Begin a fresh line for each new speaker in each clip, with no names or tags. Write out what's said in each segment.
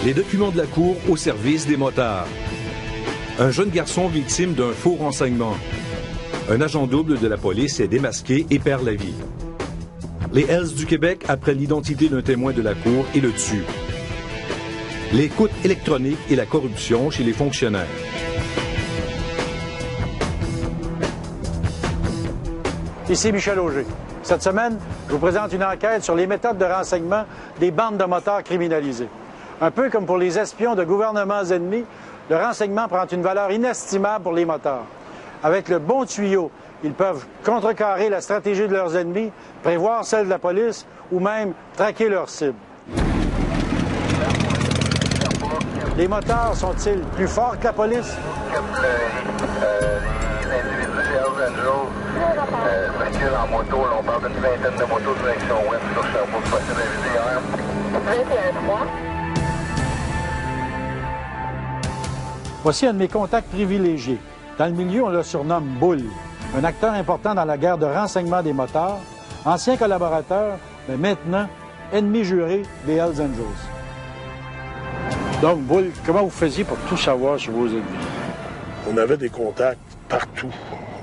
Les documents de la Cour au service des motards. Un jeune garçon victime d'un faux renseignement. Un agent double de la police est démasqué et perd la vie. Les Hells du Québec apprennent l'identité d'un témoin de la Cour et le tuent. L'écoute électronique et la corruption chez les fonctionnaires.
Ici Michel Auger. Cette semaine, je vous présente une enquête sur les méthodes de renseignement des bandes de motards criminalisées. Un peu comme pour les espions de gouvernements ennemis, le renseignement prend une valeur inestimable pour les motards. Avec le bon tuyau, ils peuvent contrecarrer la stratégie de leurs ennemis, prévoir celle de la police ou même traquer leurs cibles. Les motards sont-ils plus forts que la police?
Circulent en moto, on parle d'une vingtaine de motos direction ouest sur Sherbrooke, possible à viser hier. 21-3.
Voici un de mes contacts privilégiés. Dans le milieu, on le surnomme Bull, un acteur important dans la guerre de renseignement des motards, ancien collaborateur, mais maintenant ennemi juré des Hells Angels. Donc, Bull, comment vous faisiez pour tout savoir sur vos ennemis?
On avait des contacts partout,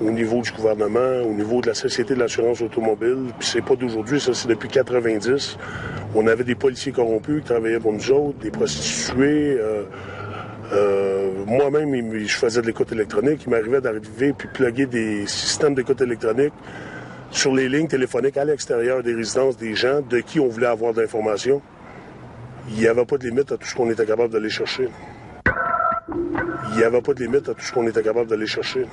au niveau du gouvernement, au niveau de la Société de l'assurance automobile. Puis c'est pas d'aujourd'hui, ça c'est depuis 90. On avait des policiers corrompus qui travaillaient pour nous autres, des prostituées. Moi-même, je faisais de l'écoute électronique. Il m'arrivait d'arriver puis plugger des systèmes d'écoute électronique sur les lignes téléphoniques à l'extérieur des résidences des gens de qui on voulait avoir d'informations. Il n'y avait pas de limite à tout ce qu'on était capable d'aller chercher. Il n'y avait pas de limite à tout ce qu'on était capable d'aller chercher.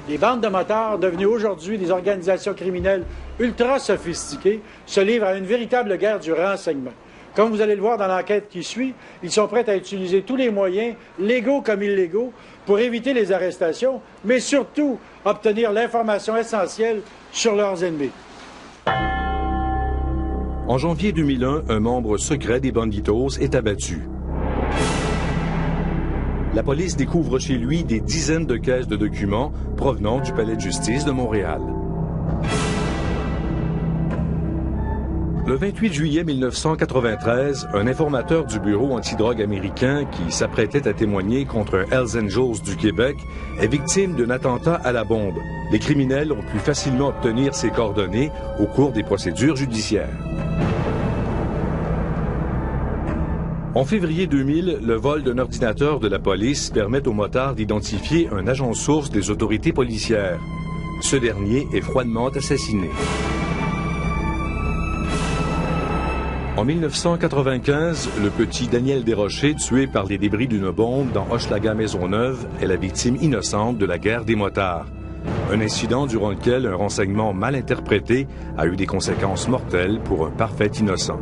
Les bandes de motards, devenues aujourd'hui des organisations criminelles ultra sophistiquées, se livrent à une véritable guerre du renseignement. Comme vous allez le voir dans l'enquête qui suit, ils sont prêts à utiliser tous les moyens, légaux comme illégaux, pour éviter les arrestations, mais surtout obtenir l'information essentielle sur leurs ennemis.
En janvier 2001, un membre secret des Banditos est abattu. La police découvre chez lui des dizaines de caisses de documents provenant du Palais de justice de Montréal. Le 28 juillet 1993, un informateur du bureau antidrogue américain qui s'apprêtait à témoigner contre Hells Angels du Québec est victime d'un attentat à la bombe. Les criminels ont pu facilement obtenir ses coordonnées au cours des procédures judiciaires. En février 2000, le vol d'un ordinateur de la police permet aux motards d'identifier un agent source des autorités policières. Ce dernier est froidement assassiné. En 1995, le petit Daniel Desrochers, tué par les débris d'une bombe dans Hochelaga-Maisonneuve, est la victime innocente de la guerre des motards. Un incident durant lequel un renseignement mal interprété a eu des conséquences mortelles pour un parfait innocent.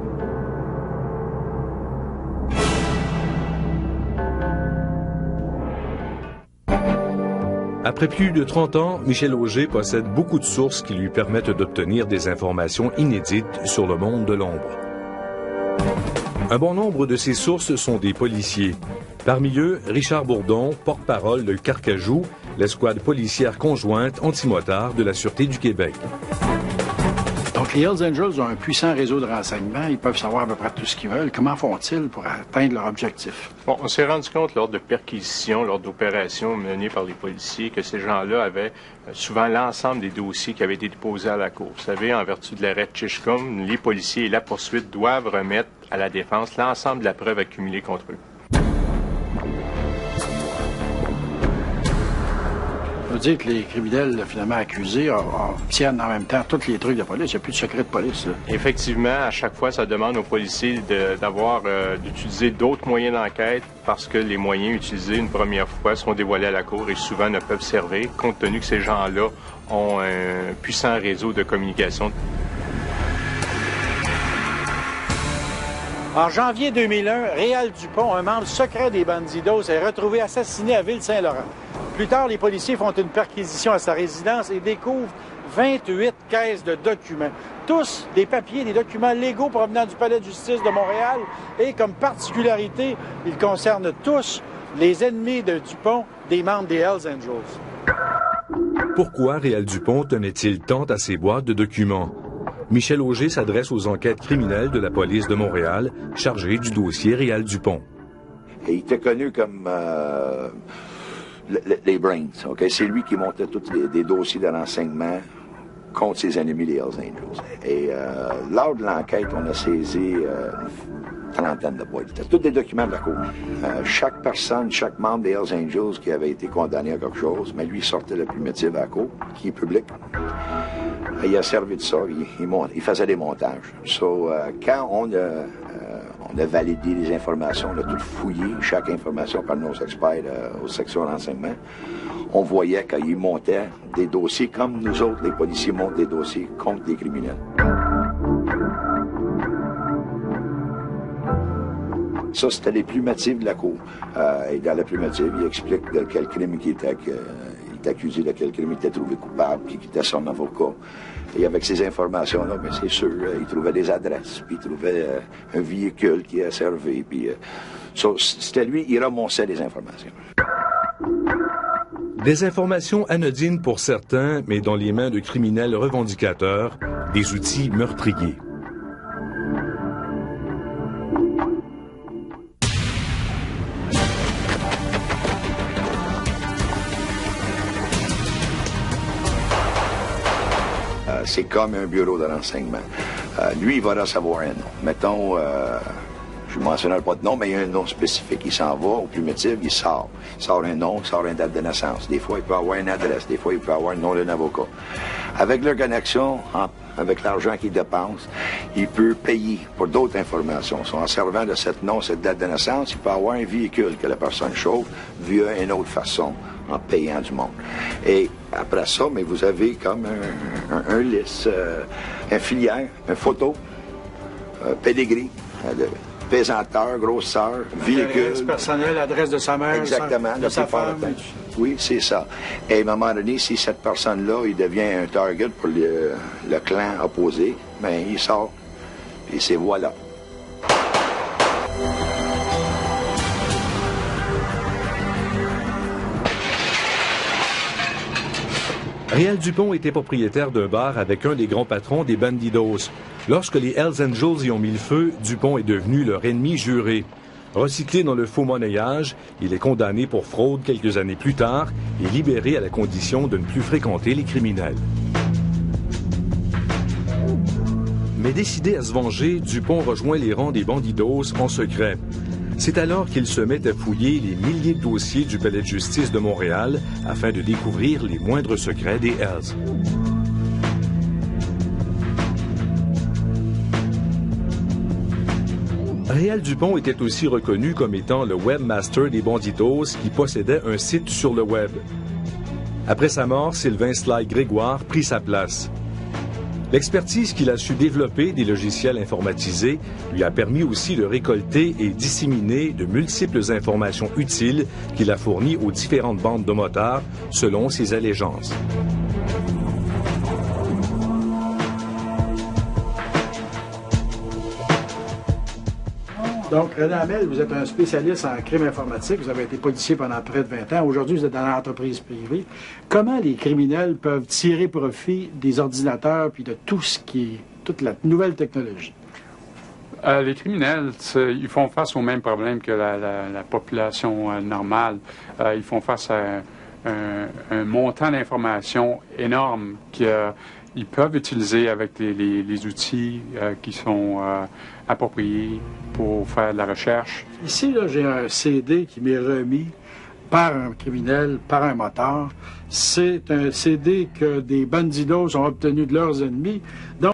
Après plus de 30 ans, Michel Auger possède beaucoup de sources qui lui permettent d'obtenir des informations inédites sur le monde de l'ombre. Un bon nombre de ces sources sont des policiers. Parmi eux, Richard Bourdon, porte-parole de Carcajou, l'escouade policière conjointe anti-motard de la Sûreté du Québec.
Donc, les Hells Angels ont un puissant réseau de renseignement. Ils peuvent savoir à peu près tout ce qu'ils veulent. Comment font-ils pour atteindre leur objectif?
Bon, on s'est rendu compte lors de perquisitions, lors d'opérations menées par les policiers, que ces gens-là avaient souvent l'ensemble des dossiers qui avaient été déposés à la Cour. Vous savez, en vertu de l'arrêt de Tchichkum, les policiers et la poursuite doivent remettre à la défense l'ensemble de la preuve accumulée contre eux.
Ça veut dire que les criminels finalement accusés obtiennent en même temps tous les trucs de police. Il n'y a plus de secret de police. Là.
Effectivement, à chaque fois, ça demande aux policiers d'utiliser d'autres moyens d'enquête parce que les moyens utilisés une première fois sont dévoilés à la Cour et souvent ne peuvent servir, compte tenu que ces gens-là ont un puissant réseau de communication.
En janvier 2001, Réal Dupont, un membre secret des Bandidos, est retrouvé assassiné à Ville-Saint-Laurent. Plus tard, les policiers font une perquisition à sa résidence et découvrent 28 caisses de documents. Tous des papiers, des documents légaux provenant du Palais de justice de Montréal. Et comme particularité, ils concernent tous les ennemis de Dupont, des membres des Hells Angels.
Pourquoi Réal Dupont tenait-il tant à ces boîtes de documents? Michel Auger s'adresse aux enquêtes criminelles de la police de Montréal, chargé du dossier Réal Dupont.
Et il était connu comme les brains, OK? C'est lui qui montait tous des dossiers de renseignement contre ses ennemis, les Hells Angels. Et lors de l'enquête, on a saisi une trentaine de boîtes. C'était tous des documents de la cour. Chaque personne, chaque membre des Hells Angels qui avait été condamné à quelque chose, mais lui sortait le primitif à la cour, qui est public. Et il a servi de ça, il faisait des montages. Quand on a validé les informations, on a tout fouillé, chaque information par nos experts aux sections de renseignement, on voyait qu'il montait des dossiers comme nous autres, les policiers montent des dossiers contre des criminels. Ça, c'était les plumatifs de la cour. Et dans la plumative, il explique de quel crime il était accusé, de quel crime il était trouvé coupable, qui était son avocat. Et avec ces informations-là, bien, c'est sûr, il trouvait des adresses, puis il trouvait un véhicule qui a servi. Puis, c'était lui, il remontait les informations.
Des informations anodines pour certains, mais dans les mains de criminels revendicateurs, des outils meurtriers.
C'est comme un bureau de renseignement. Lui, il va recevoir un nom. Mettons, je ne mentionnerai pas de nom, mais il y a un nom spécifique. Il s'en va au primitif, il sort. Il sort un nom, il sort une date de naissance. Des fois, il peut avoir une adresse. Des fois, il peut avoir le nom d'un avocat. Avec leur connexion, avec l'argent qu'il dépense, il peut payer pour d'autres informations. En servant de cette nom, cette date de naissance, il peut avoir un véhicule que la personne chauffe via une autre façon, en payant du monde. Et après ça, mais vous avez comme un liste, un filière, une photo, pedigree, pesanteur, grosseur, véhicule.
Personnel, adresse de sa mère,
exactement,
de sa femme.
Oui, c'est ça. Et à un moment donné, si cette personne-là, il devient un target pour le clan opposé, bien, il sort. Et c'est voilà.
Réal Dupont était propriétaire d'un bar avec un des grands patrons des Bandidos. Lorsque les Hells Angels y ont mis le feu, Dupont est devenu leur ennemi juré. Recyclé dans le faux monnayage, il est condamné pour fraude quelques années plus tard et libéré à la condition de ne plus fréquenter les criminels. Mais décidé à se venger, Dupont rejoint les rangs des Bandidos en secret. C'est alors qu'il se met à fouiller les milliers de dossiers du Palais de justice de Montréal afin de découvrir les moindres secrets des Hells. Réal Dupont était aussi reconnu comme étant le webmaster des Bandidos qui possédait un site sur le web. Après sa mort, Sylvain Sly Grégoire prit sa place. L'expertise qu'il a su développer des logiciels informatisés lui a permis aussi de récolter et disséminer de multiples informations utiles qu'il a fournies aux différentes bandes de motards selon ses allégeances.
Donc, René Hamel, vous êtes un spécialiste en crime informatique. Vous avez été policier pendant près de 20 ans. Aujourd'hui, vous êtes dans l'entreprise privée. Comment les criminels peuvent tirer profit des ordinateurs puis de tout ce qui est, toute la nouvelle technologie?
Les criminels, ils font face au même problème que la population normale. Ils font face à un montant d'informations énorme qu'ils peuvent utiliser avec les outils qui sont appropriés pour faire de la recherche. Ici, là, j'ai un CD qui m'est remis par un criminel, par un motard. C'est un CD que des bandidos ont obtenu de leurs ennemis. Donc,